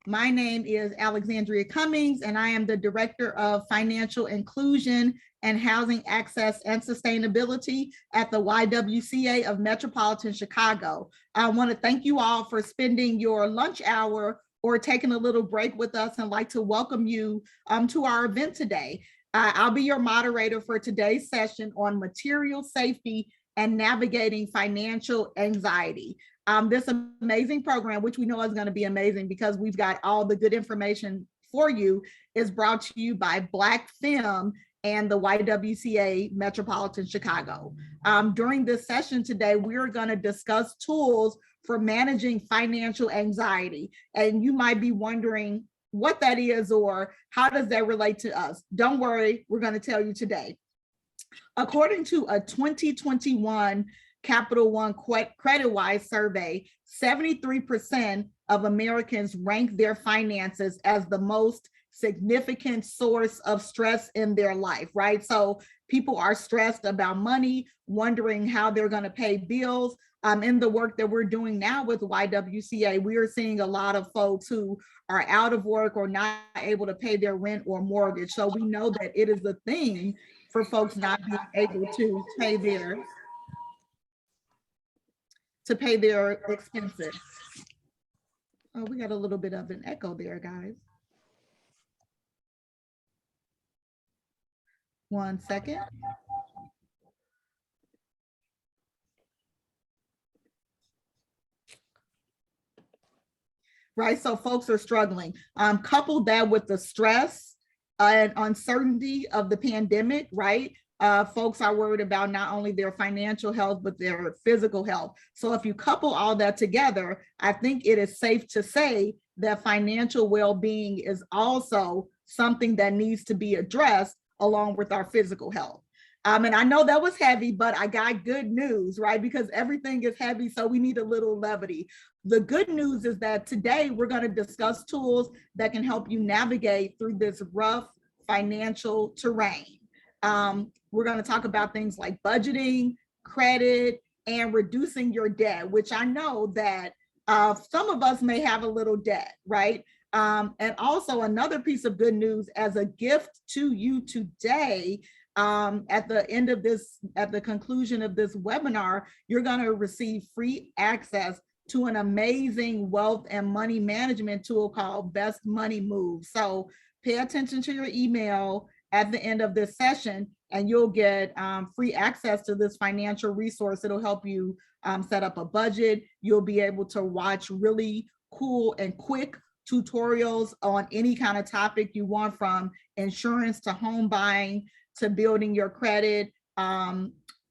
My name is Alexandria Cummings, and I am the Director of Financial Inclusion and Housing Access and Sustainability at the YWCA of Metropolitan Chicago. I want to thank you all for spending your lunch hour or taking a little break with us, and like to welcome you to our event today. I'll be your moderator for today's session on material safety and navigating financial anxiety. This amazing program, which we know is going to be amazing because we've got all the good information for you, is brought to you by Black Femme and the YWCA Metropolitan Chicago. During this session today, we're going to discuss tools for managing financial anxiety. And you might be wondering what that is or how does that relate to us? Don't worry, we're going to tell you today. According to a 2021 Capital One CreditWise survey, 73% of Americans rank their finances as the most significant source of stress in their life, right? So people are stressed about money, wondering how they're going to pay bills. In the work that we're doing now with YWCA, we are seeing a lot of folks who are out of work or not able to pay their rent or mortgage. So we know that it is a thing for folks not being able to pay their expenses. Oh, we got a little bit of an echo there, guys. One second. Right, so folks are struggling. Couple that with the stress and uncertainty of the pandemic, right? Folks are worried about not only their financial health, but their physical health. So if you couple all that together, I think it is safe to say that financial well-being is also something that needs to be addressed along with our physical health. And I know that was heavy, but I got good news, right? Because everything is heavy, so we need a little levity. The good news is that today we're going to discuss tools that can help you navigate through this rough financial terrain. We're going to talk about things like budgeting, credit, and reducing your debt, which I know that some of us may have a little debt, right? And also another piece of good news as a gift to you today, at the conclusion of this webinar, you're going to receive free access to an amazing wealth and money management tool called Best Money Moves. So pay attention to your email at the end of this session, and you'll get free access to this financial resource. It'll help you set up a budget. You'll be able to watch really cool and quick tutorials on any kind of topic you want, from insurance to home buying to building your credit,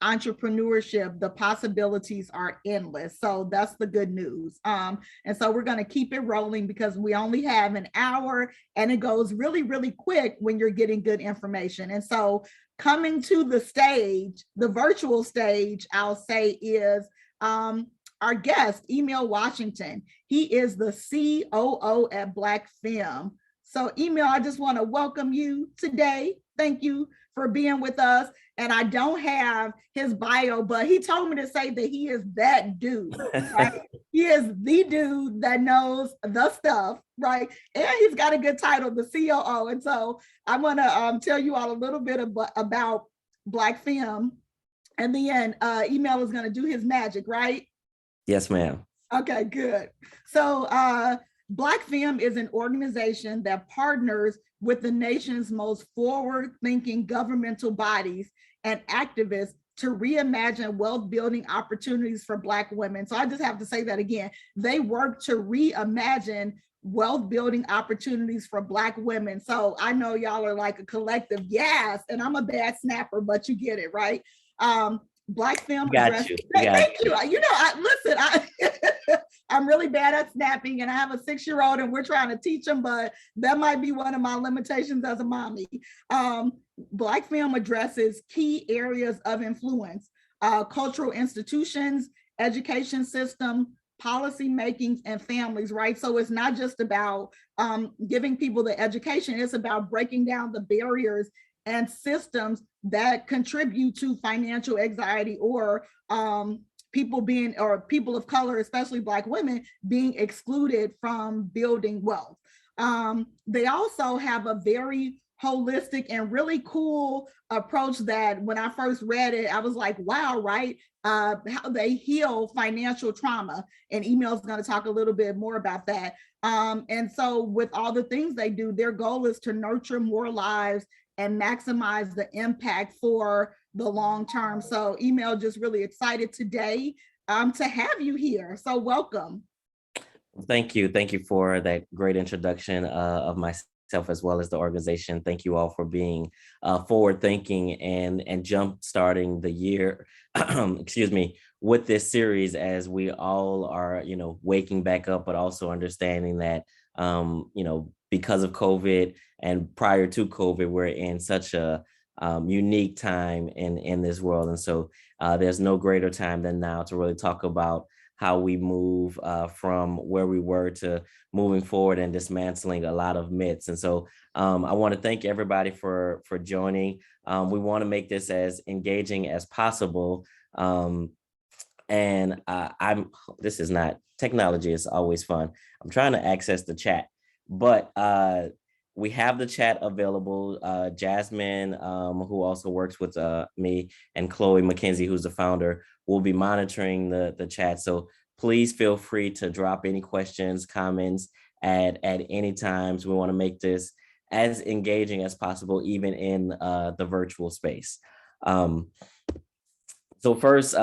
entrepreneurship. The possibilities are endless. So that's the good news. And so we're going to keep it rolling because we only have an hour, and it goes really, really quick when you're getting good information. And so coming to the stage, the virtual stage, I'll say, is our guest, Emil Washington. He is the COO at Black Femme. So Emil, I just want to welcome you today. Thank you for being with us. And I don't have his bio, but he told me to say that he is that dude, right? He is the dude that knows the stuff, right? And he's got a good title, the COO. And so I want to tell you all a little bit about Black Femme. And then Emil is going to do his magic, right? Yes, ma'am. Okay, good. So Black Femme is an organization that partners with the nation's most forward-thinking governmental bodies and activists to reimagine wealth-building opportunities for Black women. So I just have to say that again. They work to reimagine wealth-building opportunities for Black women. So I know y'all are like a collective yes, and I'm a bad snapper, but you get it, right? Black Femme. Got you. Thank you. You know, I'm really bad at snapping, and I have a 6-year-old, and we're trying to teach him, but that might be one of my limitations as a mommy. Black Femme addresses key areas of influence: cultural institutions, education system, policy making, and families, right? So it's not just about giving people the education, it's about breaking down the barriers and systems that contribute to financial anxiety or people being, or people of color, especially Black women, being excluded from building wealth. They also have a very holistic and really cool approach that when I first read it, I was like, wow, right? How they heal financial trauma. And Email's going to talk a little bit more about that. And so with all the things they do, their goal is to nurture more lives and maximize the impact for the long term. So Email, just really excited today to have you here. So welcome. Thank you. Thank you for that great introduction of myself as well as the organization. Thank you all for being forward thinking and jump starting the year, excuse me, with this series as we all are, waking back up, but also understanding that, because of COVID and prior to COVID, we're in such a unique time in this world. And so there's no greater time than now to really talk about how we move from where we were to moving forward and dismantling a lot of myths. And so I want to thank everybody for joining. We want to make this as engaging as possible. This is not technology, it's always fun. I'm trying to access the chat, but we have the chat available. Jasmine, who also works with me, and Chloe McKenzie, who's the founder, will be monitoring the chat. So please feel free to drop any questions, comments at any times. We want to make this as engaging as possible, even in the virtual space. So first,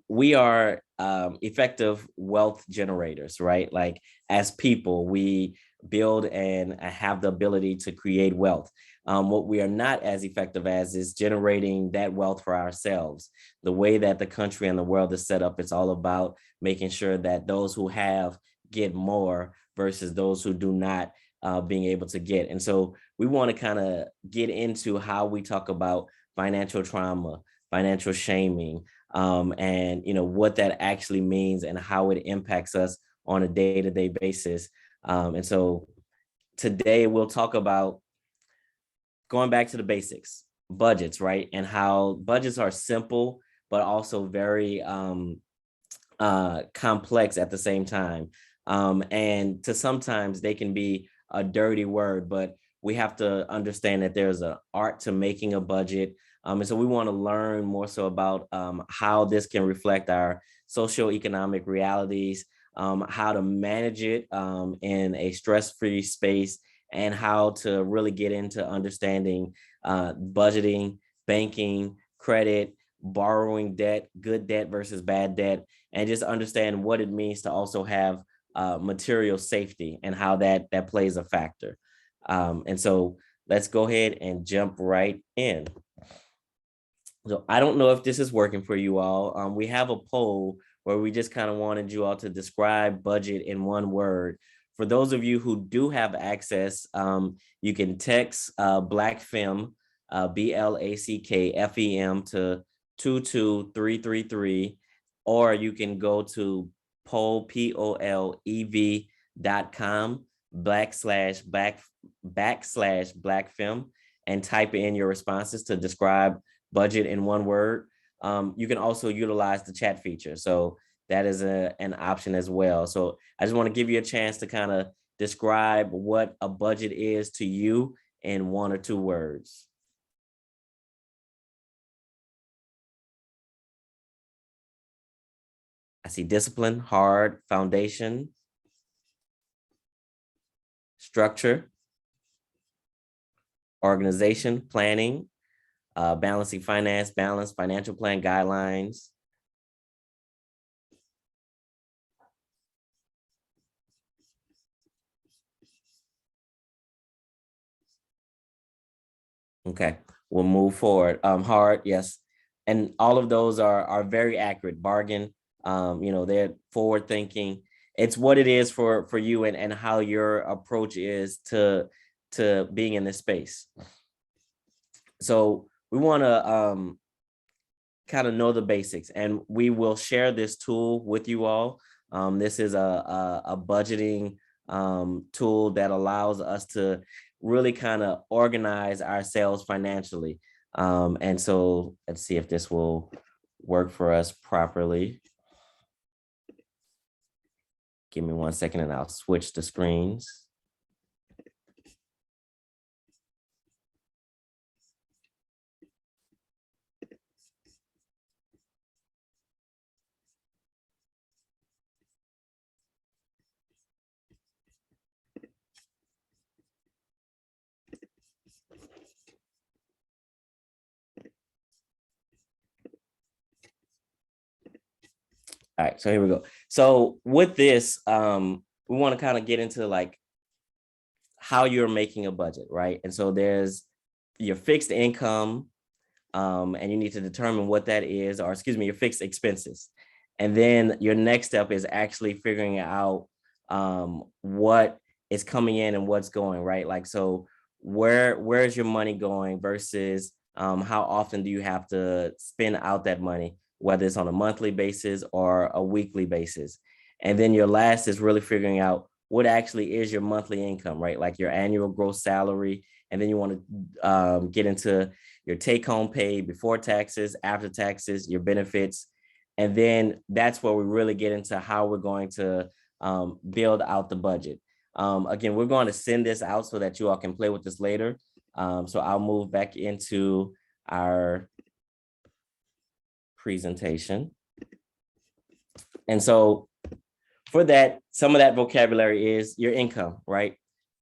we are effective wealth generators, right? Like as people, we build and have the ability to create wealth. What we are not as effective as is generating that wealth for ourselves. The way that the country and the world is set up, it's all about making sure that those who have get more versus those who do not being able to get. And so we want to kind of get into how we talk about financial trauma, financial shaming, and what that actually means and how it impacts us on a day-to-day basis. And so today we'll talk about going back to the basics, budgets, right? And how budgets are simple, but also very complex at the same time. And to sometimes they can be a dirty word, but we have to understand that there's an art to making a budget. And so we want to learn more so about how this can reflect our socioeconomic realities, how to manage it in a stress-free space, and how to really get into understanding budgeting, banking, credit, borrowing debt, good debt versus bad debt, and just understand what it means to also have material safety and how that plays a factor. And so let's go ahead and jump right in. So I don't know if this is working for you all. We have a poll where we just kind of wanted you all to describe budget in one word. For those of you who do have access, you can text BlackFem, BLACKFEM to 22333, or you can go to polev.com /BlackFem and type in your responses to describe budget in one word. You can also utilize the chat feature. So that is an option as well. So I just want to give you a chance to kind of describe what a budget is to you in one or two words. I see discipline, hard, foundation, structure, organization, planning, balancing finance, balance, financial plan guidelines. Okay, we'll move forward. Hard, yes. And all of those are very accurate. Bargain, they're forward thinking. It's what it is for you and how your approach is to being in this space. So we want to kind of know the basics, and we will share this tool with you all. This is a budgeting tool that allows us to really kind of organize ourselves financially. And so let's see if this will work for us properly. Give me 1 second and I'll switch the screens. All right, so here we go. So with this, we want to kind of get into like how you're making a budget, right? And so there's your fixed income, and you need to determine what that is, or excuse me, your fixed expenses. And then your next step is actually figuring out what is coming in and what's going, right? Like, so where's your money going versus how often do you have to spend out that money, whether it's on a monthly basis or a weekly basis. And then your last is really figuring out what actually is your monthly income, right? Like your annual gross salary. And then you want to get into your take home pay before taxes, after taxes, your benefits. And then that's where we really get into how we're going to build out the budget. Again, we're going to send this out so that you all can play with this later. So I'll move back into our presentation. And so for that, some of that vocabulary is your income, right?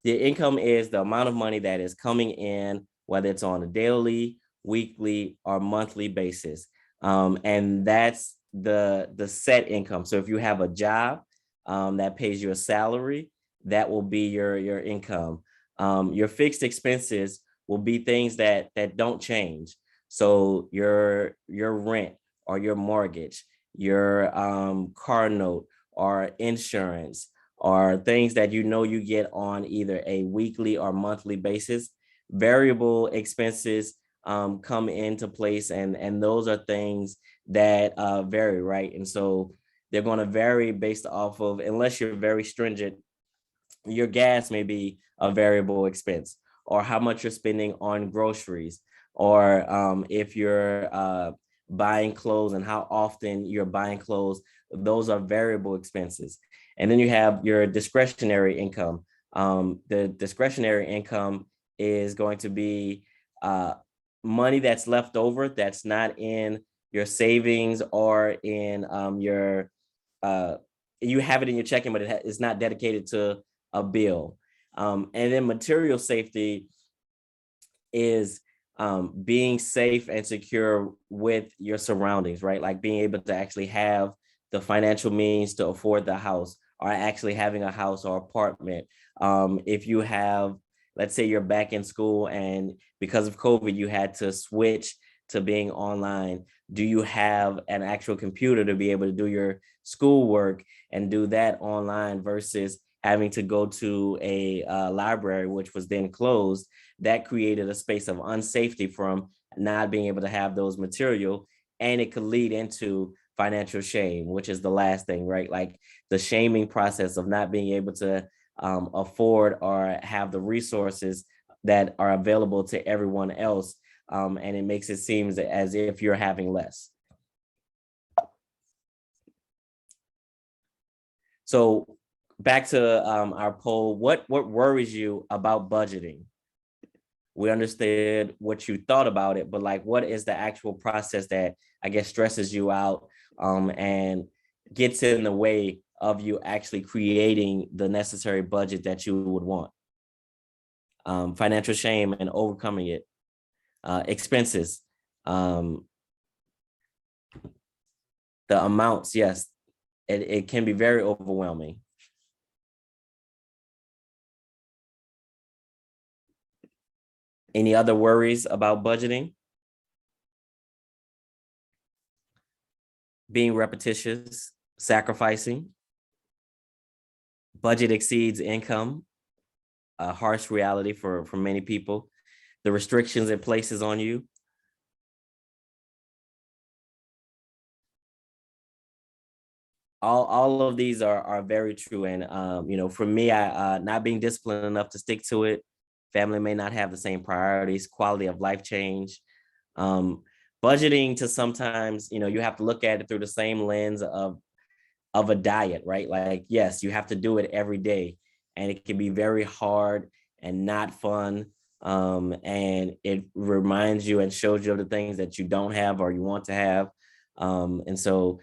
The income is the amount of money that is coming in, whether it's on a daily, weekly, or monthly basis. And that's the set income. So if you have a job that pays you a salary, that will be your income. Your fixed expenses will be things that don't change. So your rent or your mortgage, your car note or insurance, or things that you know you get on either a weekly or monthly basis. Variable expenses come into place, and those are things that vary, right? And so they're going to vary based off of, unless you're very stringent, your gas may be a variable expense, or how much you're spending on groceries, or if you're buying clothes and how often you're buying clothes. Those are variable expenses. And then you have your discretionary income. The discretionary income is going to be money that's left over, that's not in your savings or in your, you have it in your checking, but it's not dedicated to a bill. And then material safety is being safe and secure with your surroundings, right? Like being able to actually have the financial means to afford the house, or actually having a house or apartment. If you have, let's say you're back in school and because of COVID, you had to switch to being online. Do you have an actual computer to be able to do your schoolwork and do that online versus having to go to a library, which was then closed? That created a space of unsafety from not being able to have those material, and it could lead into financial shame, which is the last thing, right? Like the shaming process of not being able to afford or have the resources that are available to everyone else, and it makes it seem as if you're having less. So back to our poll, what worries you about budgeting? We understood what you thought about it, but like, what is the actual process that I guess stresses you out and gets in the way of you actually creating the necessary budget that you would want? Financial shame and overcoming it. Expenses. The amounts, yes, it can be very overwhelming. Any other worries about budgeting? Being repetitious, sacrificing, budget exceeds income, a harsh reality for many people, the restrictions it places on you. All of these are very true. And, you know, for me, I not being disciplined enough to stick to it, family may not have the same priorities, quality of life change. Budgeting to sometimes, you know, you have to look at it through the same lens of of a diet, right? Like, yes, you have to do it every day, and it can be very hard and not fun. And it reminds you and shows you of the things that you don't have or you want to have. And so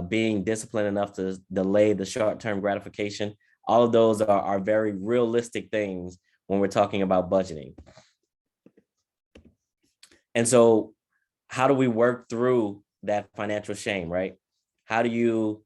being disciplined enough to delay the short-term gratification, all of those are very realistic things when we're talking about budgeting. And so how do we work through that financial shame, right? How do you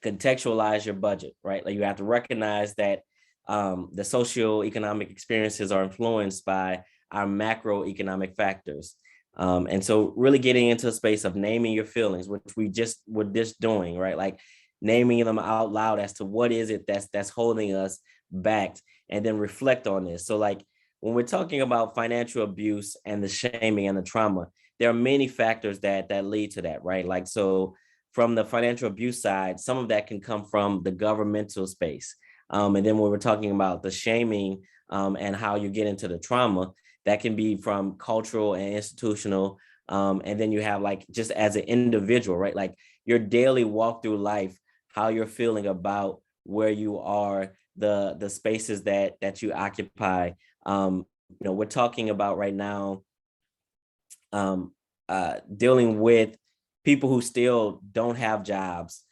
contextualize your budget, right? Like, you have to recognize that the socioeconomic experiences are influenced by our macroeconomic factors. And so really getting into a space of naming your feelings, which we're just doing, right? Like naming them out loud as to what is it that's holding us back, and then reflect on this. So like when we're talking about financial abuse and the shaming and the trauma, there are many factors that lead to that, right? Like, so from the financial abuse side, some of that can come from the governmental space. And then when we're talking about the shaming and how you get into the trauma, that can be from cultural and institutional. And then you have like just as an individual, right? Like your daily walk through life, how you're feeling about where you are, the spaces that you occupy. We're talking about right now dealing with people who still don't have jobs,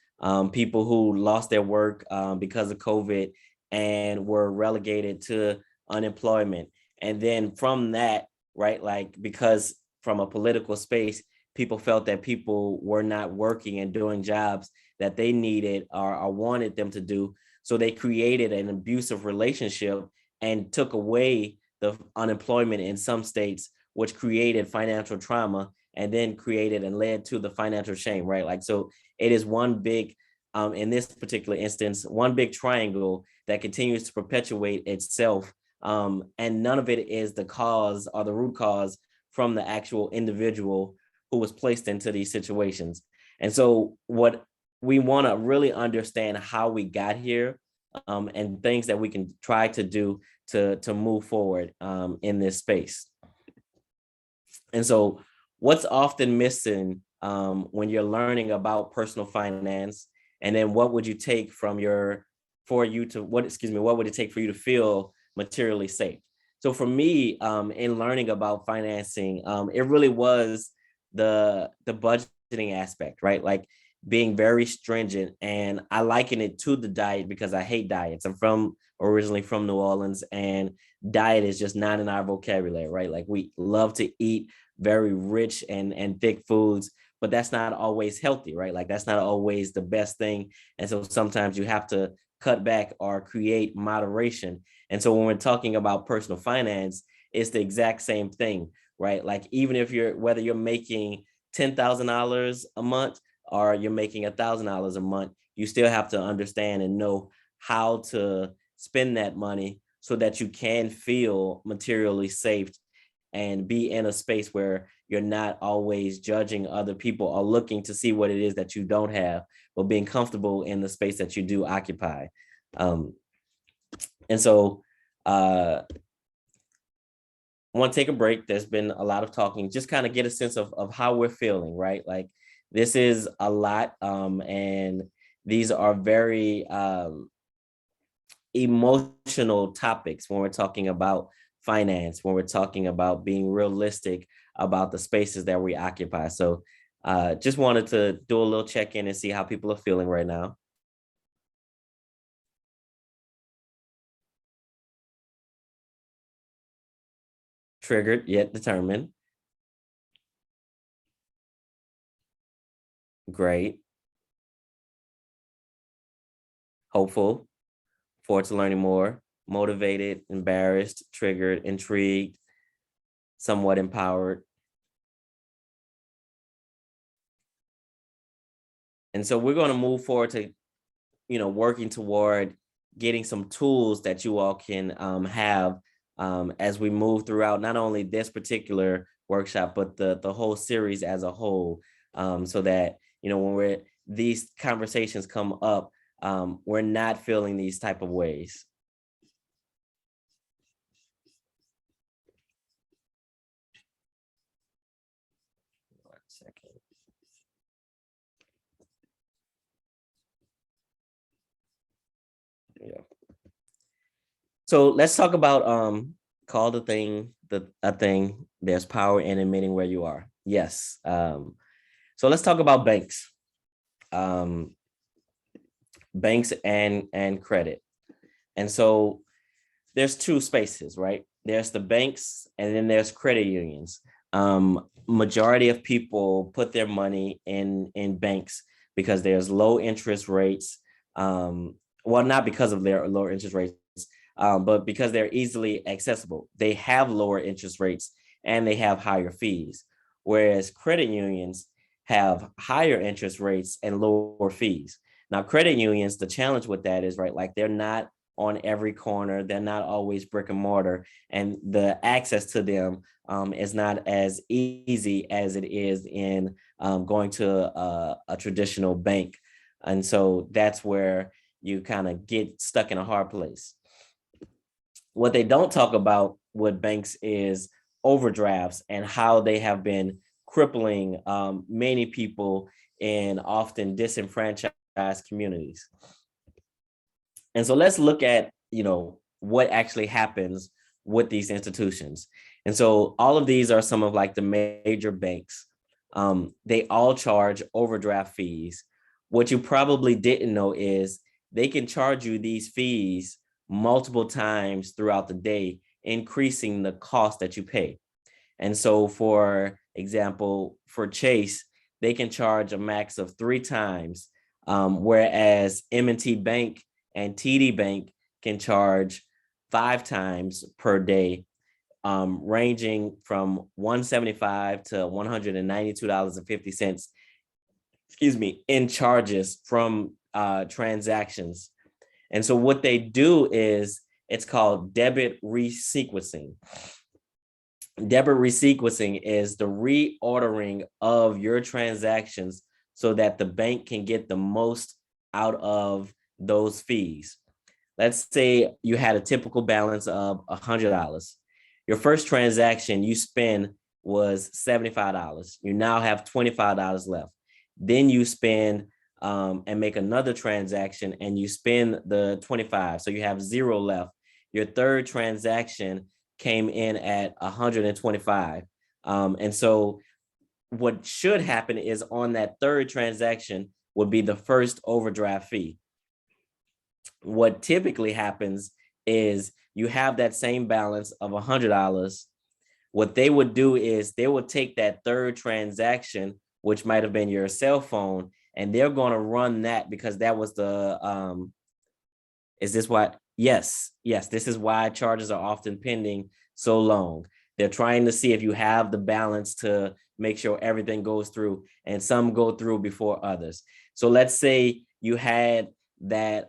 people who lost their work because of COVID and were relegated to unemployment. And then from that, right, like because from a political space, people felt that people were not working and doing jobs that they needed or wanted them to do. So they created an abusive relationship and took away the unemployment in some states, which created financial trauma and then created and led to the financial shame, right? Like, so it is one big, in this particular instance, one big triangle that continues to perpetuate itself. And none of it is the cause or the root cause from the actual individual who was placed into these situations. And so what we want to really understand how we got here, and things that we can try to do to move forward in this space. And so what's often missing when you're learning about personal finance, and then what would you take from what would it take for you to feel materially safe? So for me, in learning about financing, it really was the budgeting aspect, right? Like being very stringent, and I liken it to the diet because I hate diets. I'm originally from New Orleans, and diet is just not in our vocabulary, right? Like we love to eat very rich and thick foods, but that's not always healthy, right? Like that's not always the best thing. And so sometimes you have to cut back or create moderation. And so when we're talking about personal finance, it's the exact same thing, right? Like even if whether you're making $10,000 a month or you're making $1,000 a month, you still have to understand and know how to spend that money so that you can feel materially safe and be in a space where you're not always judging other people or looking to see what it is that you don't have, but being comfortable in the space that you do occupy. And so I want to take a break. There's been a lot of talking, just kind of get a sense of how we're feeling, right? Like this is a lot, and these are very emotional topics when we're talking about finance, when we're talking about being realistic about the spaces that we occupy. So just wanted to do a little check-in and see how people are feeling right now. Triggered yet determined. Great. Hopeful. Forward to learning more. Motivated, embarrassed, triggered, intrigued, somewhat empowered. And so we're going to move forward to, working toward getting some tools that you all can have as we move throughout not only this particular workshop, but the whole series as a whole, so that, when these conversations come up, we're not feeling these type of ways. One second. So let's talk about call the thing a thing. There's power in admitting where you are. Yes. So let's talk about banks. Um, Banks and credit. And so there's two spaces, right? There's the banks and then there's credit unions. Majority of people put their money in banks because there's low interest rates. Well, not because of their lower interest rates, but because they're easily accessible. They have lower interest rates and they have higher fees, whereas credit unions have higher interest rates and lower fees. Now, credit unions, the challenge with that is, right, like they're not on every corner. They're not always brick and mortar, and the access to them is not as easy as it is in going to a traditional bank. And so that's where you kind of get stuck in a hard place. What they don't talk about with banks is overdrafts and how they have been crippling many people in often disenfranchised communities. And so let's look at, what actually happens with these institutions. And so all of these are some of like the major banks. They all charge overdraft fees. What you probably didn't know is they can charge you these fees multiple times throughout the day, increasing the cost that you pay. And so, for example, for Chase, they can charge a max of 3 times, whereas M&T Bank and TD Bank can charge 5 times per day, ranging from $175 to $192.50, excuse me, in charges from transactions. And so what they do is it's called debit resequencing. Debit resequencing is the reordering of your transactions so that the bank can get the most out of those fees. Let's say you had a typical balance of $100. Your first transaction you spend was $75. You now have $25 left. Then you spend and make another transaction and you spend the 25. So you have zero left. Your third transaction came in at 125. And so what should happen is on that third transaction would be the first overdraft fee. What typically happens is you have that same balance of $100. What they would do is they would take that third transaction, which might have been your cell phone, and they're going to run that because that was the is this what? Yes, this is why charges are often pending so long. They're trying to see if you have the balance to make sure everything goes through, and some go through before others. So let's say you had that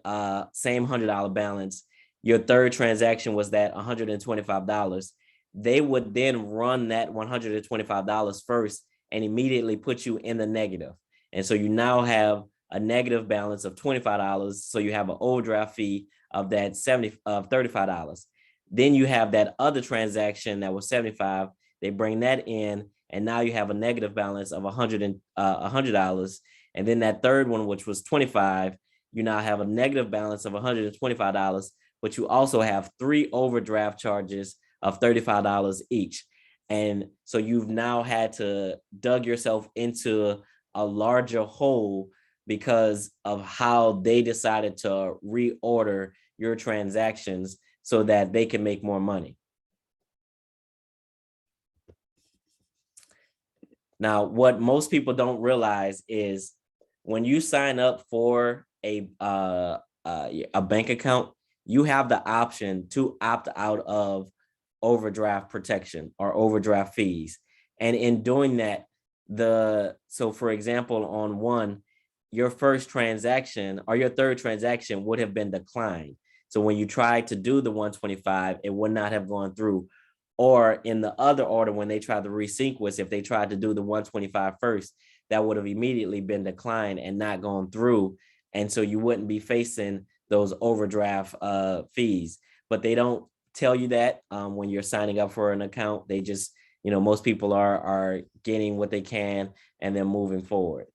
same $100 balance. Your third transaction was that $125. They would then run that $125 first and immediately put you in the negative. And so you now have a negative balance of $25. So you have an overdraft fee of that $35. Then you have that other transaction that was $75. They bring that in, and now you have a negative balance of $100. And then that third one, which was $25, you now have a negative balance of $125, but you also have 3 overdraft charges of $35 each. And so you've now had to dug yourself into a larger hole because of how they decided to reorder your transactions so that they can make more money. Now, what most people don't realize is when you sign up for a bank account, you have the option to opt out of overdraft protection or overdraft fees. And in doing that, so for example, on one, your first transaction or your third transaction would have been declined. So when you tried to do the 125, it would not have gone through. Or in the other order, when they tried to resequence, if they tried to do the 125 first, that would have immediately been declined and not gone through. And so you wouldn't be facing those overdraft fees. But they don't tell you that when you're signing up for an account. They just, most people are getting what they can and then moving forward.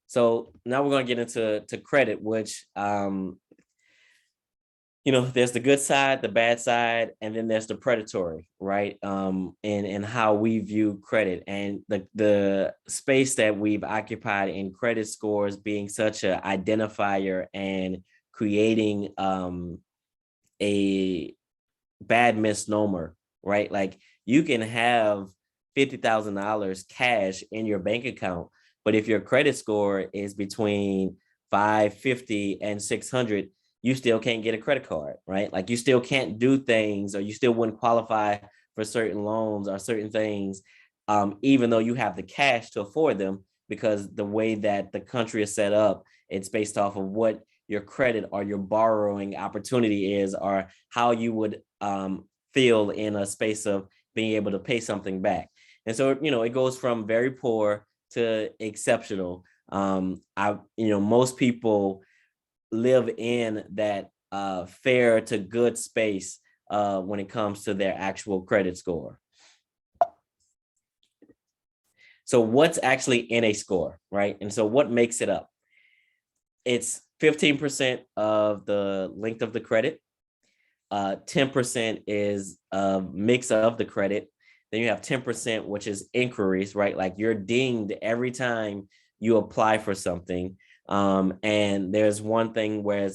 So now we're going to get into credit, which there's the good side, the bad side, and then there's the predatory, right? And how we view credit, and the space that we've occupied in credit scores being such an identifier and creating a bad misnomer, right? Like you can have $50,000 cash in your bank account, but if your credit score is between 550 and 600, you still can't get a credit card, right? Like you still can't do things, or you still wouldn't qualify for certain loans or certain things, even though you have the cash to afford them, because the way that the country is set up, it's based off of what your credit or your borrowing opportunity is, or how you would feel in a space of being able to pay something back. And so, it goes from very poor to exceptional. Most people live in that fair to good space when it comes to their actual credit score. So what's actually in a score, right? And so what makes it up? It's 15% of the length of the credit. 10% is a mix of the credit. Then you have 10%, which is inquiries, right? Like you're dinged every time you apply for something. And there's one thing where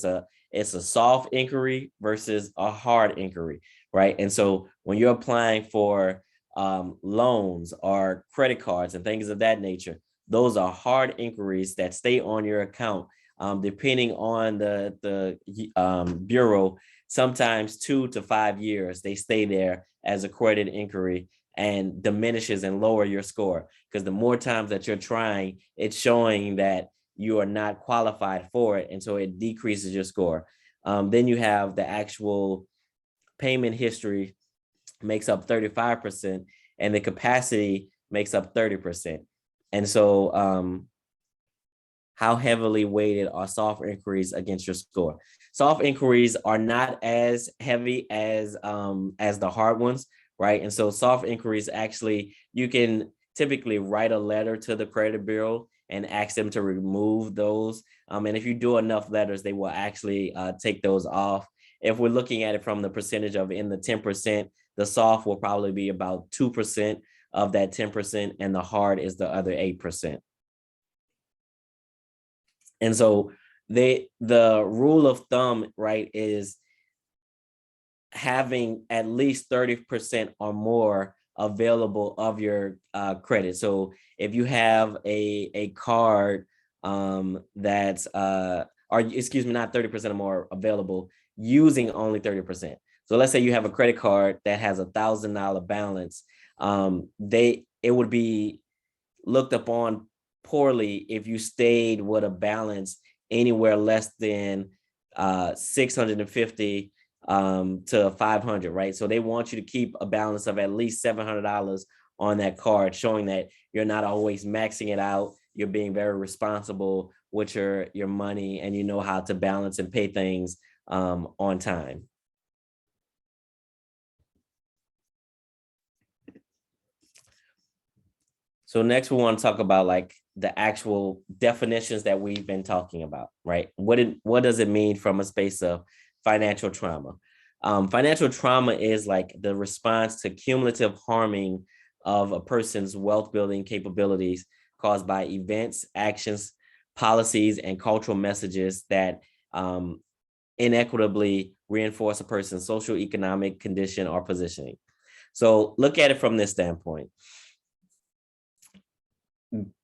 it's a soft inquiry versus a hard inquiry, right? And so when you're applying for loans or credit cards and things of that nature, those are hard inquiries that stay on your account. Depending on the bureau, sometimes 2 to 5 years, they stay there as a credit inquiry and diminishes and lower your score. Because the more times that you're trying, it's showing that you are not qualified for it. And so it decreases your score. Then you have the actual payment history makes up 35%, and the capacity makes up 30%. And so how heavily weighted are soft inquiries against your score? Soft inquiries are not as heavy as the hard ones, right? And so soft inquiries, actually, you can typically write a letter to the credit bureau and ask them to remove those. And if you do enough letters, they will actually take those off. If we're looking at it from the percentage of in the 10%, the soft will probably be about 2% of that 10%, and the hard is the other 8%. And so the rule of thumb, right, is having at least 30% or more available of your credit. So if you have a card that's or excuse me, not 30% or more available, using only 30%. So let's say you have a credit card that has $1,000 balance. It would be looked upon poorly if you stayed with a balance anywhere less than 650 to 500, right? So they want you to keep a balance of at least $700 on that card, showing that you're not always maxing it out. You're being very responsible with your money, and you know how to balance and pay things on time. So next we want to talk about like the actual definitions that we've been talking about, right? What does it mean from a space of financial trauma? Financial trauma is like the response to cumulative harming of a person's wealth building capabilities caused by events, actions, policies, and cultural messages that inequitably reinforce a person's social, economic condition or positioning. So look at it from this standpoint.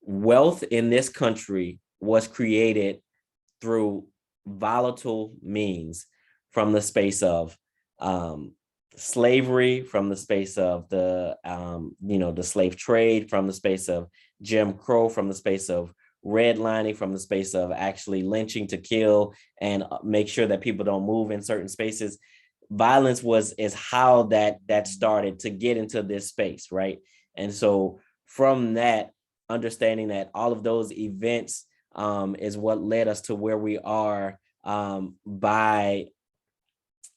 Wealth in this country was created through volatile means, from the space of slavery, from the space of the slave trade, from the space of Jim Crow, from the space of redlining, from the space of actually lynching to kill and make sure that people don't move in certain spaces. Violence is how that started to get into this space, right? And so from that, understanding that all of those events is what led us to where we are by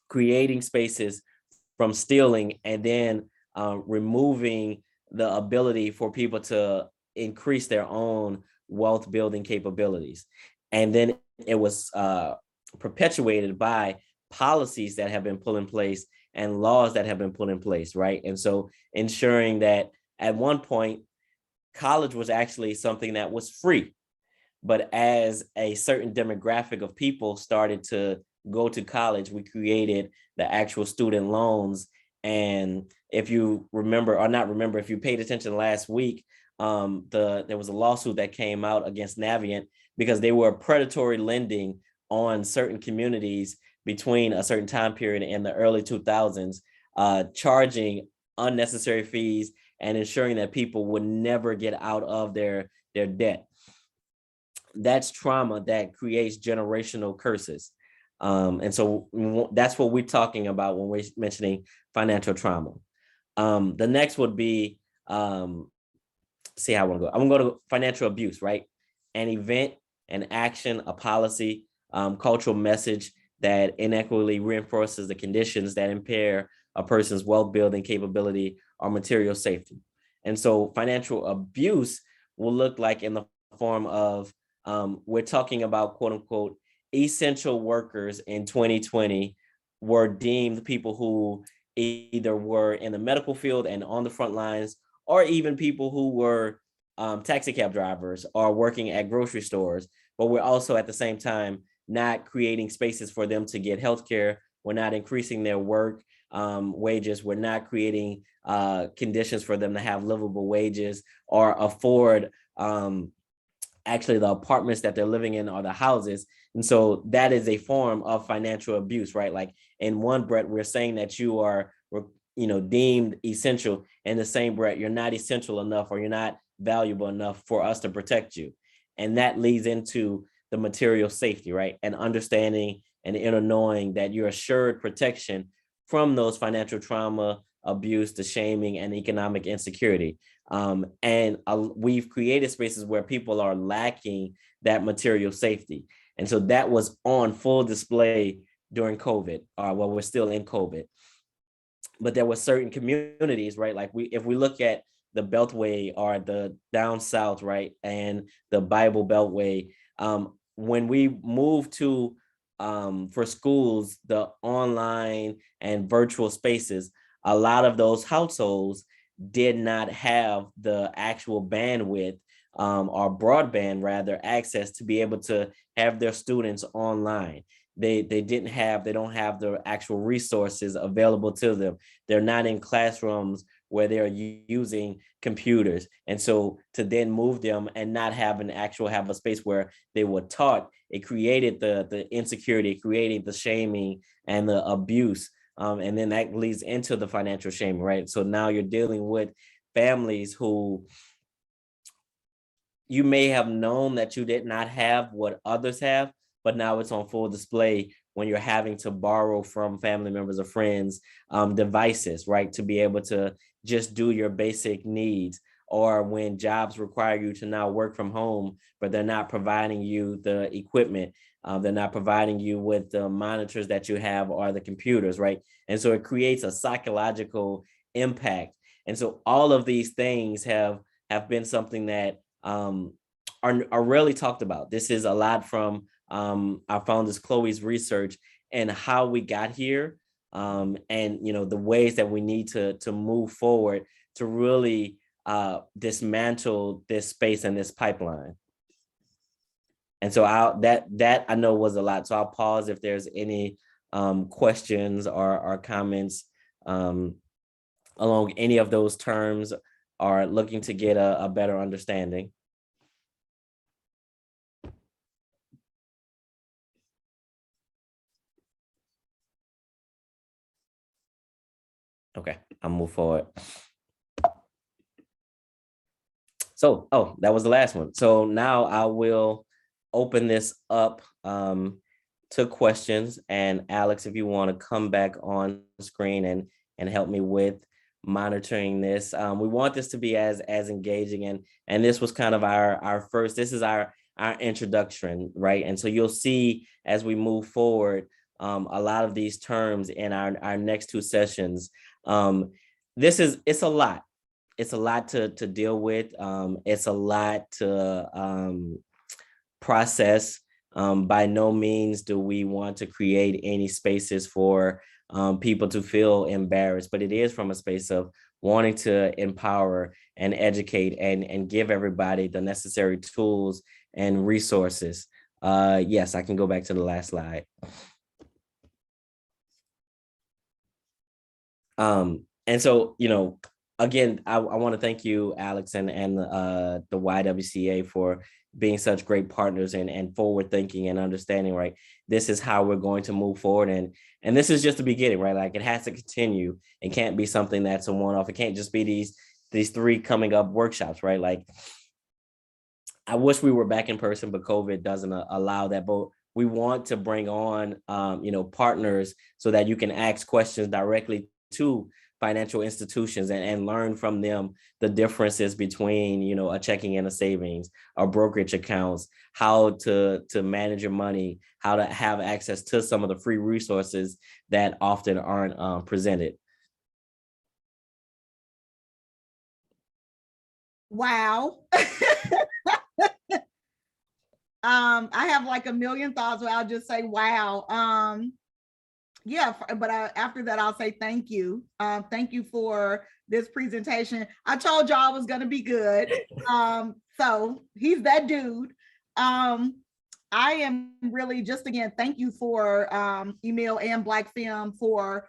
creating spaces from stealing, and then removing the ability for people to increase their own wealth building capabilities. And then it was perpetuated by policies that have been put in place and laws that have been put in place, right? And so ensuring that at one point, college was actually something that was free. But as a certain demographic of people started to go to college, we created the actual student loans. And if you remember or not remember, if you paid attention last week, there was a lawsuit that came out against Navient because they were predatory lending on certain communities between a certain time period in the early 2000s, charging unnecessary fees and ensuring that people would never get out of their debt. That's trauma that creates generational curses. And so that's what we're talking about when we're mentioning financial trauma. The next would be, see how I want to go. I'm going to go to financial abuse, right? An event, an action, a policy, cultural message that inequitably reinforces the conditions that impair a person's wealth-building capability or material safety. And so financial abuse will look like in the form of, we're talking about quote unquote essential workers in 2020 were deemed people who either were in the medical field and on the front lines, or even people who were taxi cab drivers or working at grocery stores. But we're also at the same time not creating spaces for them to get healthcare. We're not increasing their work wages. We're not creating conditions for them to have livable wages or afford actually the apartments that they're living in or the houses. And so that is a form of financial abuse, right? Like in one breath, we're saying that you are, deemed essential. In the same breath, you're not essential enough or you're not valuable enough for us to protect you. And that leads into the material safety, right? And understanding and inner knowing that you're assured protection from those financial trauma, abuse, the shaming, and economic insecurity. And we've created spaces where people are lacking that material safety. And so that was on full display during COVID, while we're still in COVID. But there were certain communities, right? Like if we look at the Beltway or the down south, right, and the Bible Beltway, when we moved to for schools, the online and virtual spaces, a lot of those households did not have the actual bandwidth or broadband rather access to be able to have their students online. They don't have the actual resources available to them. They're not in classrooms where they're using computers. And so to then move them and not have a space where they were taught, it created the insecurity, creating the shaming and the abuse. And then that leads into the financial shame, right? So now you're dealing with families who you may have known that you did not have what others have, but now it's on full display when you're having to borrow from family members or friends devices, right? To be able to just do your basic needs, or when jobs require you to now work from home, but they're not providing you the equipment. They're not providing you with the monitors that you have or the computers, right? And so it creates a psychological impact. And so all of these things have been something that are rarely talked about. This is a lot from our founders Chloe's research and how we got here, and the ways that we need to move forward to really dismantle this space and this pipeline. And so that I know was a lot. So I'll pause if there's any questions or comments along any of those terms, or looking to get a better understanding. Okay, I'll move forward. So, that was the last one. So now I will open this up to questions. And Alex, if you want to come back on screen and help me with monitoring this. We want this to be as engaging, and this was kind of our first, this is our introduction, right? And so you'll see as we move forward a lot of these terms in our next two sessions. It's a lot. It's a lot to deal with. It's a lot to process. By no means do we want to create any spaces for people to feel embarrassed, but it is from a space of wanting to empower and educate and give everybody the necessary tools and resources. Yes, I can go back to the last slide. And so, again, I want to thank you, Alex, and the YWCA for being such great partners and forward thinking and understanding, right? This is how we're going to move forward. And this is just the beginning, right? Like, it has to continue. It can't be something that's a one-off. It can't just be these 3 coming up workshops, right? Like, I wish we were back in person, but COVID doesn't allow that. But we want to bring on, partners so that you can ask questions directly to financial institutions and learn from them the differences between, a checking and a savings, or brokerage accounts, how to manage your money, how to have access to some of the free resources that often aren't presented. Wow. I have like a million thoughts where I'll just say, wow. Yeah, but after that, I'll say thank you. Thank you for this presentation. I told y'all I was going to be good. So he's that dude. I am really just, again, thank you for Emil and Black Film for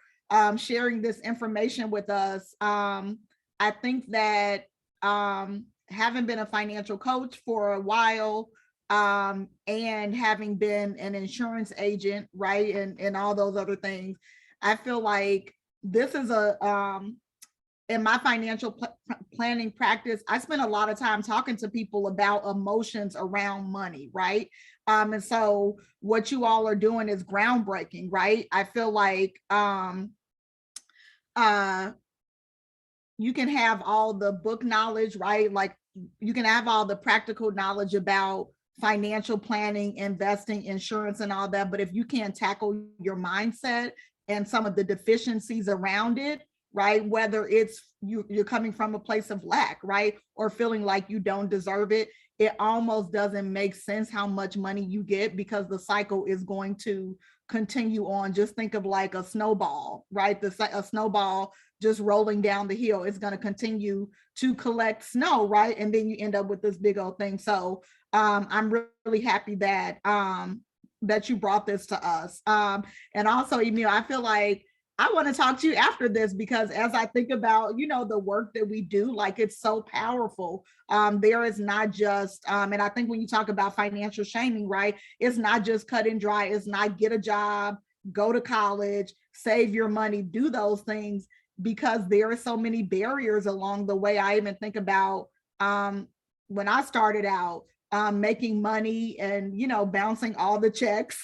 sharing this information with us. I think that having been a financial coach for a while, and having been an insurance agent, right, and all those other things, I feel like this is in my financial planning practice, I spend a lot of time talking to people about emotions around money, right? And so what you all are doing is groundbreaking, right? I feel like you can have all the book knowledge, right? Like, you can have all the practical knowledge about financial planning, investing, insurance, and all that. But if you can't tackle your mindset and some of the deficiencies around it, right? Whether it's you're coming from a place of lack, right? Or feeling like you don't deserve it, it almost doesn't make sense how much money you get, because the cycle is going to continue on. Just think of like a snowball, right? A snowball just rolling down the hill. It's going to continue to collect snow, right? And then you end up with this big old thing. So I'm really happy that that you brought this to us. And also, Emil, I feel like I want to talk to you after this, because as I think about, the work that we do, like, it's so powerful. There is not just, and I think when you talk about financial shaming, right, it's not just cut and dry. It's not get a job, go to college, save your money, do those things, because there are so many barriers along the way. I even think about when I started out, making money and, bouncing all the checks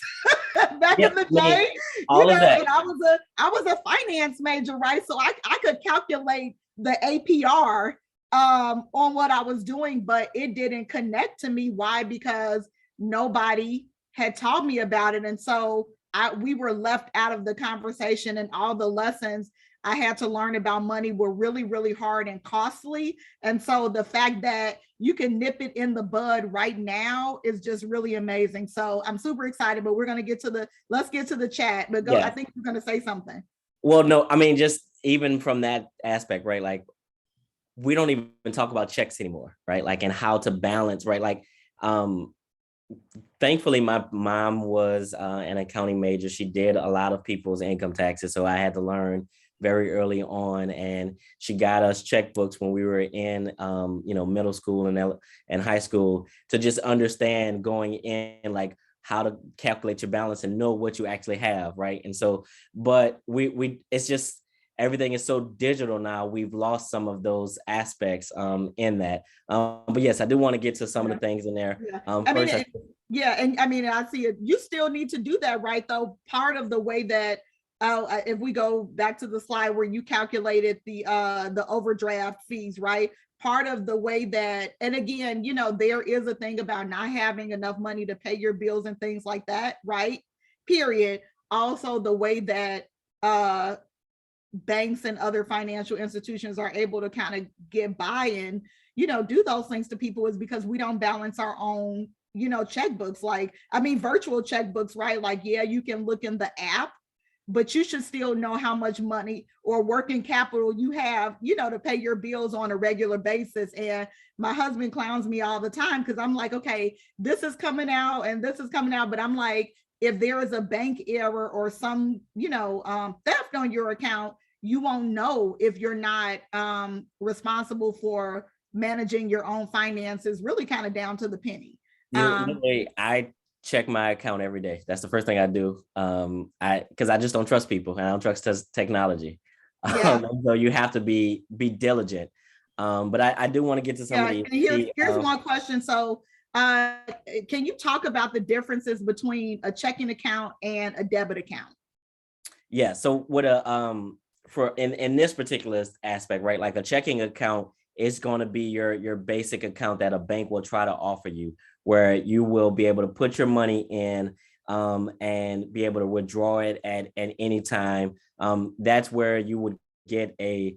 back in the day, all of that. and I was a finance major, right? So I could calculate the APR on what I was doing, but it didn't connect to me. Why? Because nobody had taught me about it. And so we were left out of the conversation, and all the lessons I had to learn about money were really, really hard and costly. And so the fact that you can nip it in the bud right now is just really amazing. So I'm super excited, but let's get to the chat, but go. Yeah. I think you're going to say something. Well, no, I mean, just even from that aspect, right? Like, we don't even talk about checks anymore, right? Like, and how to balance, right? Like, thankfully, my mom was an accounting major. She did a lot of people's income taxes. So I had to learn very early on, and she got us checkbooks when we were in middle school and high school, to just understand going in, like, how to calculate your balance and know what you actually have, right? And so, but we it's just, everything is so digital now, we've lost some of those aspects in that. But yes, I do want to get to some of the things in there. And I see it. You still need to do that, right? Though part of the way that, if we go back to the slide where you calculated the overdraft fees, right? Part of the way that, and again, there is a thing about not having enough money to pay your bills and things like that, right? Period. Also, the way that banks and other financial institutions are able to kind of get by and, do those things to people is because we don't balance our own checkbooks, like, I mean, virtual checkbooks, right? Like, yeah, you can look in the app, but you should still know how much money or working capital you have, to pay your bills on a regular basis. And my husband clowns me all the time because I'm like, okay, this is coming out and this is coming out. But I'm like, if there is a bank error or some, theft on your account, you won't know if you're not responsible for managing your own finances, really kind of down to the penny. Literally, I check my account every day. That's the first thing I do. Because I just don't trust people and I don't trust technology. Yeah. So you have to be diligent. But I do want to get to some of Yeah, these. and here's one question. So, can you talk about the differences between a checking account and a debit account? Yeah. So what a for in this particular aspect, right? Like a checking account is going to be your basic account that a bank will try to offer you, where you will be able to put your money in and be able to withdraw it at any time. That's where you would get a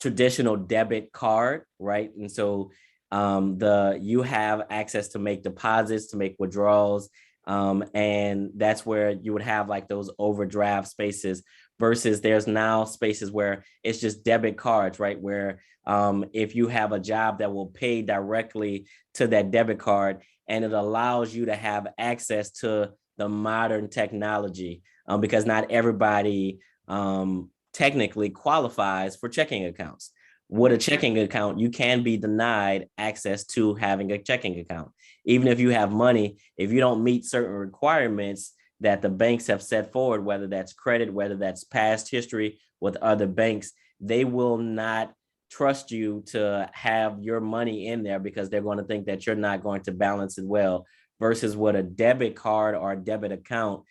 traditional debit card, right? And so you have access to make deposits, to make withdrawals, and that's where you would have like those overdraft spaces. Versus there's now spaces where it's just debit cards, right? Where if you have a job that will pay directly to that debit card, and it allows you to have access to the modern technology, because not everybody technically qualifies for checking accounts. With a checking account, you can be denied access to having a checking account. Even if you have money, if you don't meet certain requirements that the banks have set forward, whether that's credit, whether that's past history with other banks, they will not trust you to have your money in there because they're going to think that you're not going to balance it well. Versus with a debit card or a debit account,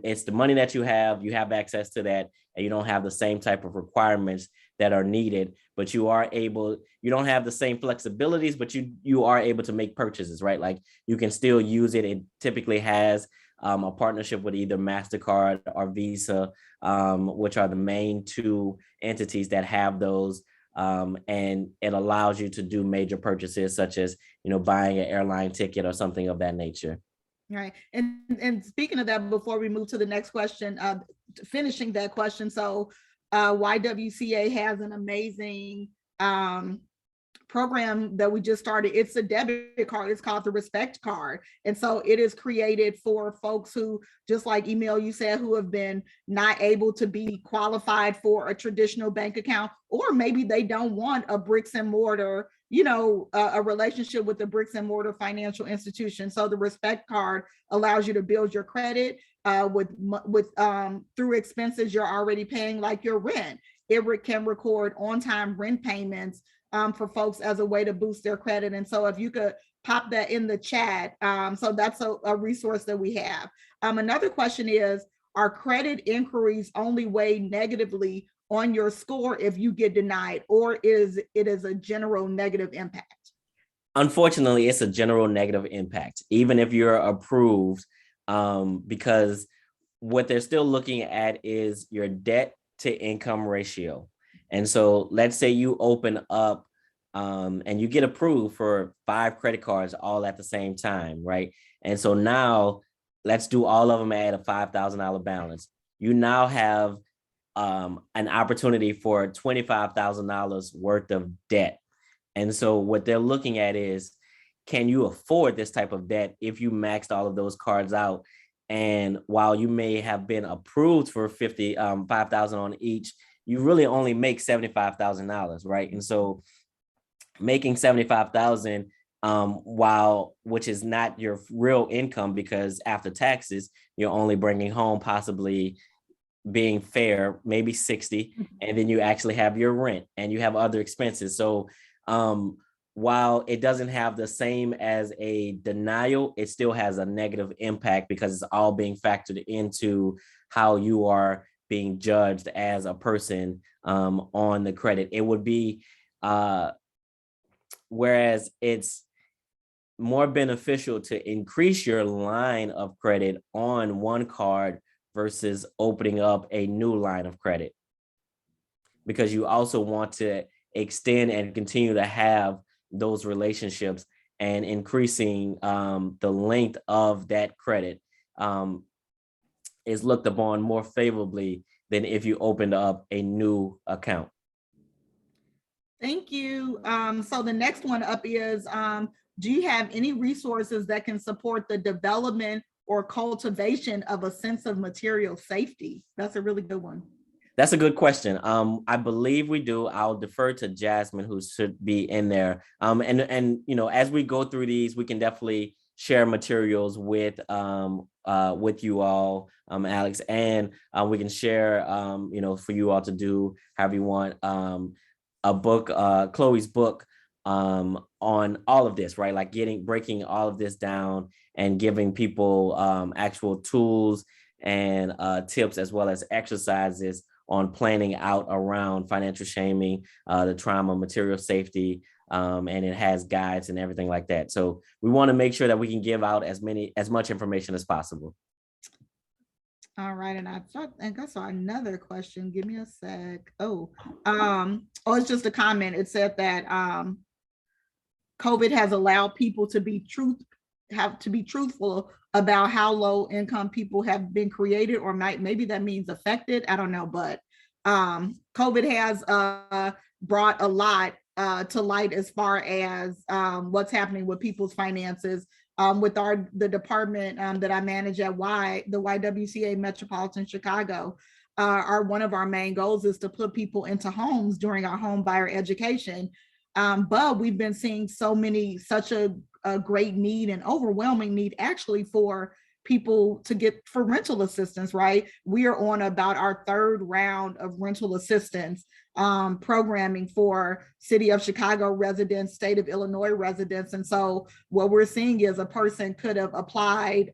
it's the money that you have access to that, and you don't have the same type of requirements that are needed, but you don't have the same flexibilities, but you are able to make purchases, right? Like you can still use it. It typically has a partnership with either MasterCard or Visa, which are the main two entities that have those. And it allows you to do major purchases such as, buying an airline ticket or something of that nature. Right. And speaking of that, before we move to the next question, finishing that question. So YWCA has an amazing program that we just started. It's a debit card. It's called the Respect Card. And so it is created for folks who, just like Emil, you said, who have been not able to be qualified for a traditional bank account, or maybe they don't want a bricks and mortar, a relationship with the bricks and mortar financial institution. So the Respect Card allows you to build your credit with through expenses you're already paying, like your rent. It can record on-time rent payments for folks as a way to boost their credit. And so if you could pop that in the chat, so that's a resource that we have. Another question is, are credit inquiries only weigh negatively on your score if you get denied, or is it a general negative impact? Unfortunately, it's a general negative impact, even if you're approved, because what they're still looking at is your debt to income ratio. And so let's say you open up and you get approved for 5 credit cards all at the same time, right? And so now let's do all of them at a $5,000 balance. You now have an opportunity for $25,000 worth of debt. And so what they're looking at is, can you afford this type of debt if you maxed all of those cards out? And while you may have been approved for $5,000 on each, you really only make $75,000, right? And so making $75,000, which is not your real income, because after taxes, you're only bringing home, possibly being fair, maybe 60, and then you actually have your rent and you have other expenses. So while it doesn't have the same as a denial, it still has a negative impact because it's all being factored into how you are being judged as a person on the credit. It would be, whereas it's more beneficial to increase your line of credit on one card versus opening up a new line of credit, because you also want to extend and continue to have those relationships and increasing the length of that credit is looked upon more favorably than if you opened up a new account. Thank you. So the next one up is, do you have any resources that can support the development or cultivation of a sense of material safety? That's a really good one. That's a good question. I believe we do. I'll defer to Jasmine, who should be in there. And you know, as we go through these, we can definitely share materials with you all, Alex, and we can share you know, for you all to do however you want, a book, Chloe's book, on all of this, right? Like breaking all of this down and giving people actual tools and tips, as well as exercises on planning out around financial shaming, the trauma, material safety, and it has guides and everything like that. So we want to make sure that we can give out as much information as possible. All right, and I think I saw another question. Give me a sec. Oh, it's just a comment. It said that COVID has allowed people to be truthful about how low income people have been created, or maybe that means affected. I don't know, but COVID has brought a lot to light as far as what's happening with people's finances. With the department that I manage at the YWCA Metropolitan Chicago, one of our main goals is to put people into homes during our home buyer education. But we've been seeing such a great need and overwhelming need actually for people to get for rental assistance, right? We are on about our third round of rental assistance programming for City of Chicago residents, State of Illinois residents. And so what we're seeing is a person could have applied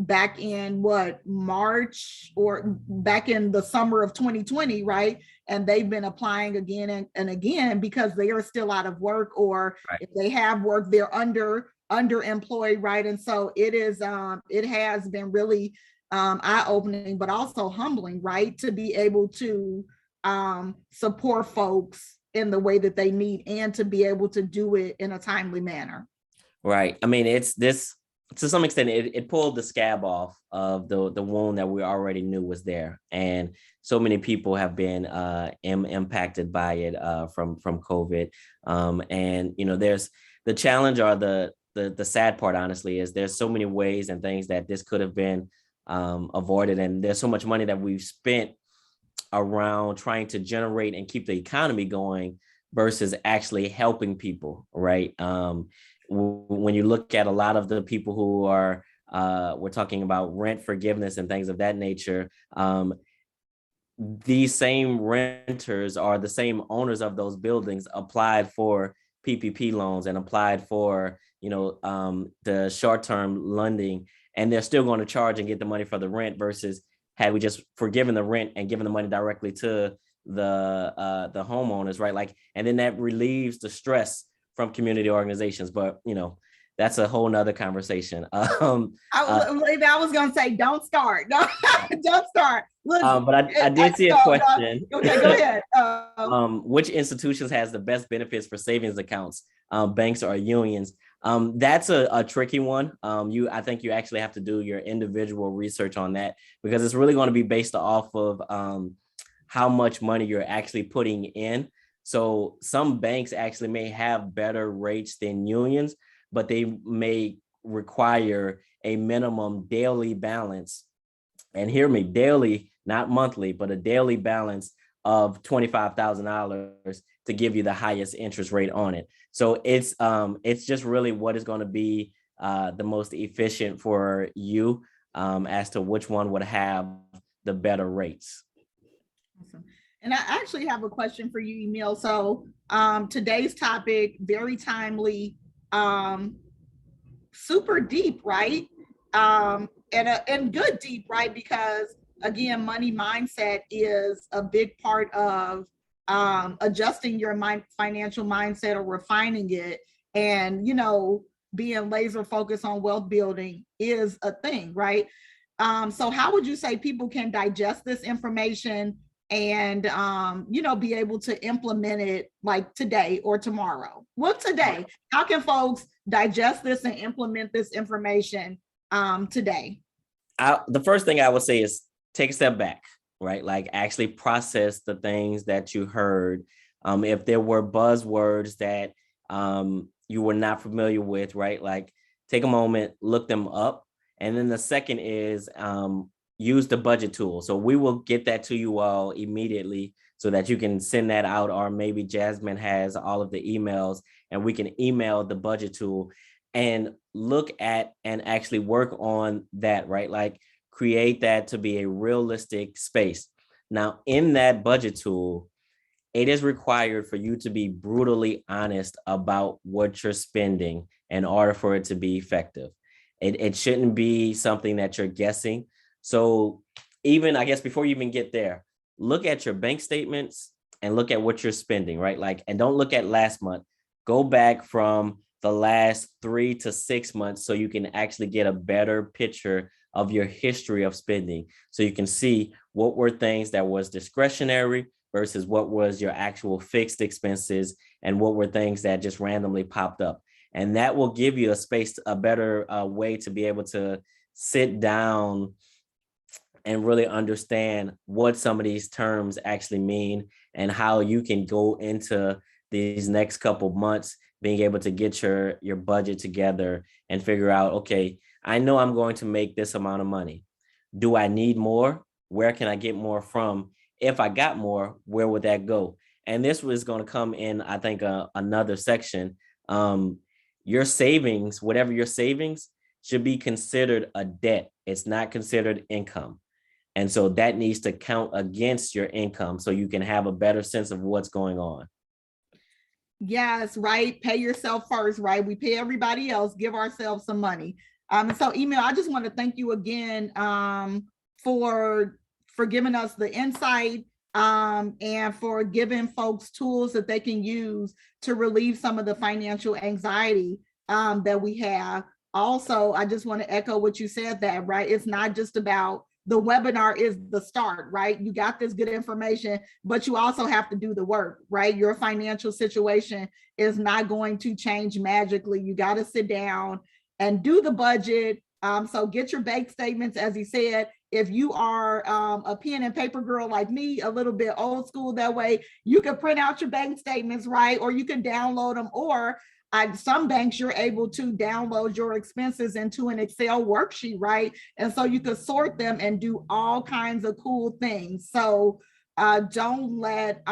back in March or back in the summer of 2020, right? And they've been applying again and again because they are still out of work, or right, if they have work, they're underemployed, right? And so it has been really eye-opening, but also humbling, right? To be able to support folks in the way that they need and to be able to do it in a timely manner. Right. I mean, it's this, to some extent, it pulled the scab off of the wound that we already knew was there. And so many people have been impacted by it from COVID. And, you know, there's the challenge, or the sad part, honestly, is there's so many ways and things that this could have been avoided. And there's so much money that we've spent around trying to generate and keep the economy going versus actually helping people, right? When you look at a lot of the people who are, we're talking about rent forgiveness and things of that nature, these same renters are the same owners of those buildings applied for PPP loans and applied for, you know, the short-term lending, and they're still going to charge and get the money for the rent, versus had we just forgiven the rent and given the money directly to the homeowners, right? Like, and then that relieves the stress from community organizations. But, you know, that's a whole nother conversation. I was going to say, don't start. No, don't start. Listen, but I did see a question. Okay, go ahead. Which institutions has the best benefits for savings accounts, banks or unions? That's a tricky one. I think you actually have to do your individual research on that, because it's really going to be based off of how much money you're actually putting in. So some banks actually may have better rates than unions, but they may require a minimum daily balance. And hear me, daily, not monthly, but a daily balance of $25,000 to give you the highest interest rate on it. So it's just really what is going to be the most efficient for you as to which one would have the better rates. Awesome. And I actually have a question for you, Emil. So today's topic, very timely, super deep, right? And good deep, right? Because again, money mindset is a big part of adjusting your financial mindset or refining it. And, you know, being laser focused on wealth building is a thing, right? So how would you say people can digest this information and be able to implement it like today or tomorrow. Well, today, how can folks digest this and implement this information today? The first thing I would say is take a step back, right? Like actually process the things that you heard. If there were buzzwords that you were not familiar with, right? Like take a moment, look them up. And then the second is use the budget tool. So we will get that to you all immediately so that you can send that out, or maybe Jasmine has all of the emails and we can email the budget tool and look at and actually work on that, right? Like create that to be a realistic space. Now, in that budget tool, it is required for you to be brutally honest about what you're spending in order for it to be effective. It shouldn't be something that you're guessing. So even, I guess, before you even get there, look at your bank statements and look at what you're spending, right? Like, and don't look at last month. Go back from the last 3 to 6 months so you can actually get a better picture of your history of spending. So you can see what were things that was discretionary versus what was your actual fixed expenses and what were things that just randomly popped up. And that will give you a space, a better way to be able to sit down and really understand what some of these terms actually mean and how you can go into these next couple months being able to get your budget together and figure out, okay, I know I'm going to make this amount of money. Do I need more? Where can I get more from? If I got more, where would that go? And this was going to come in, I think, another section. Your savings, whatever your savings, should be considered a debt. It's not considered income. And so that needs to count against your income so you can have a better sense of what's going on. Yes, right. Pay yourself first, right? We pay everybody else, give ourselves some money. And so Email, I just want to thank you again for giving us the insight and for giving folks tools that they can use to relieve some of the financial anxiety that we have. Also, I just want to echo what you said, that, right? It's not just about the webinar is the start, right? You got this good information, but you also have to do the work, right? Your financial situation is not going to change magically. You got to sit down and do the budget. So get your bank statements, as he said. If you are a pen and paper girl like me, a little bit old school that way, you can print out your bank statements, right? Or you can download them, or some banks you're able to download your expenses into an Excel worksheet, right? And so you can sort them and do all kinds of cool things. So don't let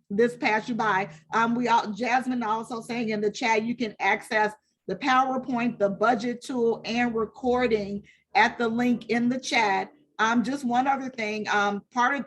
this pass you by. Jasmine also saying in the chat, you can access the PowerPoint, the budget tool, and recording at the link in the chat. Just one other thing, part of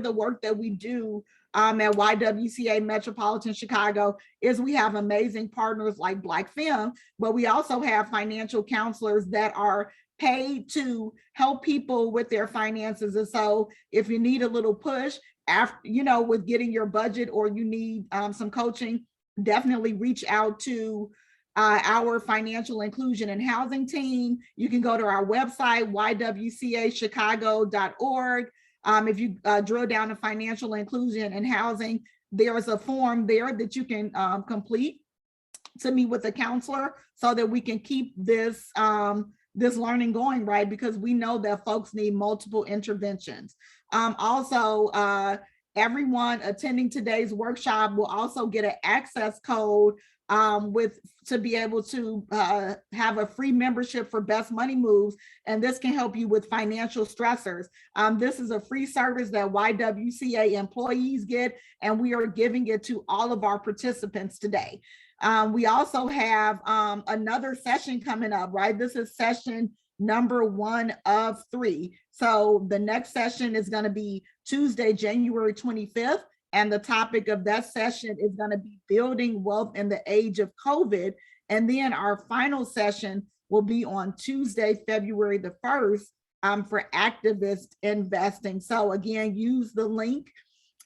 the work that we do at YWCA Metropolitan Chicago is we have amazing partners like Black Femme, but we also have financial counselors that are paid to help people with their finances. And so if you need a little push after, with getting your budget, or you need some coaching, definitely reach out to our financial inclusion and housing team. You can go to our website, ywcachicago.org. If you drill down to financial inclusion and housing, there is a form there that you can complete to meet with a counselor so that we can keep this this learning going, right? Because we know that folks need multiple interventions. Also, everyone attending today's workshop will also get an access code to be able to have a free membership for Best Money Moves, and this can help you with financial stressors. This is a free service that YWCA employees get, and we are giving it to all of our participants today. We also have another session coming up, right? This is session number 1 of 3. So the next session is going to be Tuesday, January 25th. And the topic of that session is going to be building wealth in the age of COVID. And then our final session will be on Tuesday, February the 1st for activist investing. So again, use the link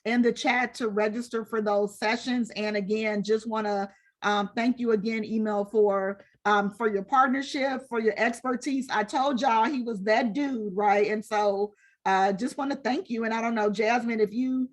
in the chat to register for those sessions. And again, just want to thank you again, Email, for your partnership, for your expertise. I told y'all he was that dude, right? And so just want to thank you. And I don't know, Jasmine, if you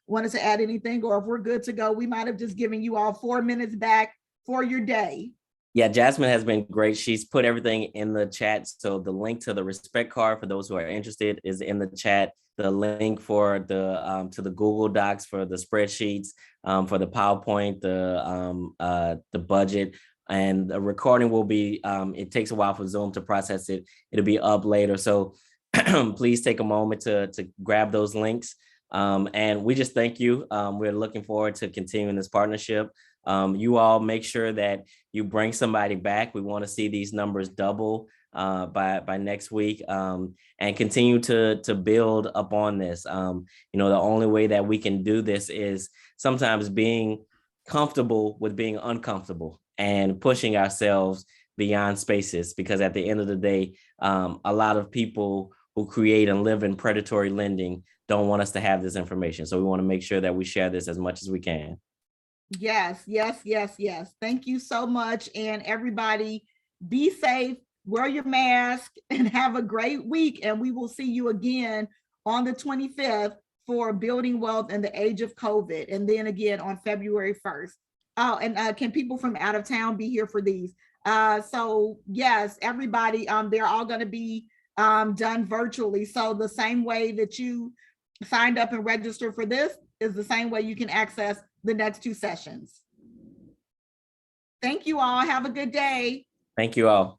wanted to add anything, or if we're good to go, we might have just given you all 4 minutes back for your day. Yeah, Jasmine has been great. She's put everything in the chat. So the link to the respect card for those who are interested is in the chat. The link for the to the Google Docs for the spreadsheets, for the PowerPoint, the budget, and the recording will be. It takes a while for Zoom to process it. It'll be up later. So please take a moment to grab those links. And we just thank you. We're looking forward to continuing this partnership. You all make sure that you bring somebody back. We want to see these numbers double by next week, and continue to build upon this. The only way that we can do this is sometimes being comfortable with being uncomfortable and pushing ourselves beyond spaces, because at the end of the day, a lot of people who create and live in predatory lending don't want us to have this information. So we want to make sure that we share this as much as we can. Yes, yes, yes, yes. Thank you so much. And everybody, be safe, wear your mask, and have a great week. And we will see you again on the 25th for Building Wealth in the Age of COVID. And then again on February 1st. Oh, and can people from out of town be here for these? So yes, everybody, they're all going to be done virtually. So the same way that you signed up and registered for this is the same way you can access the next 2 sessions. Thank you all. Have a good day. Thank you all.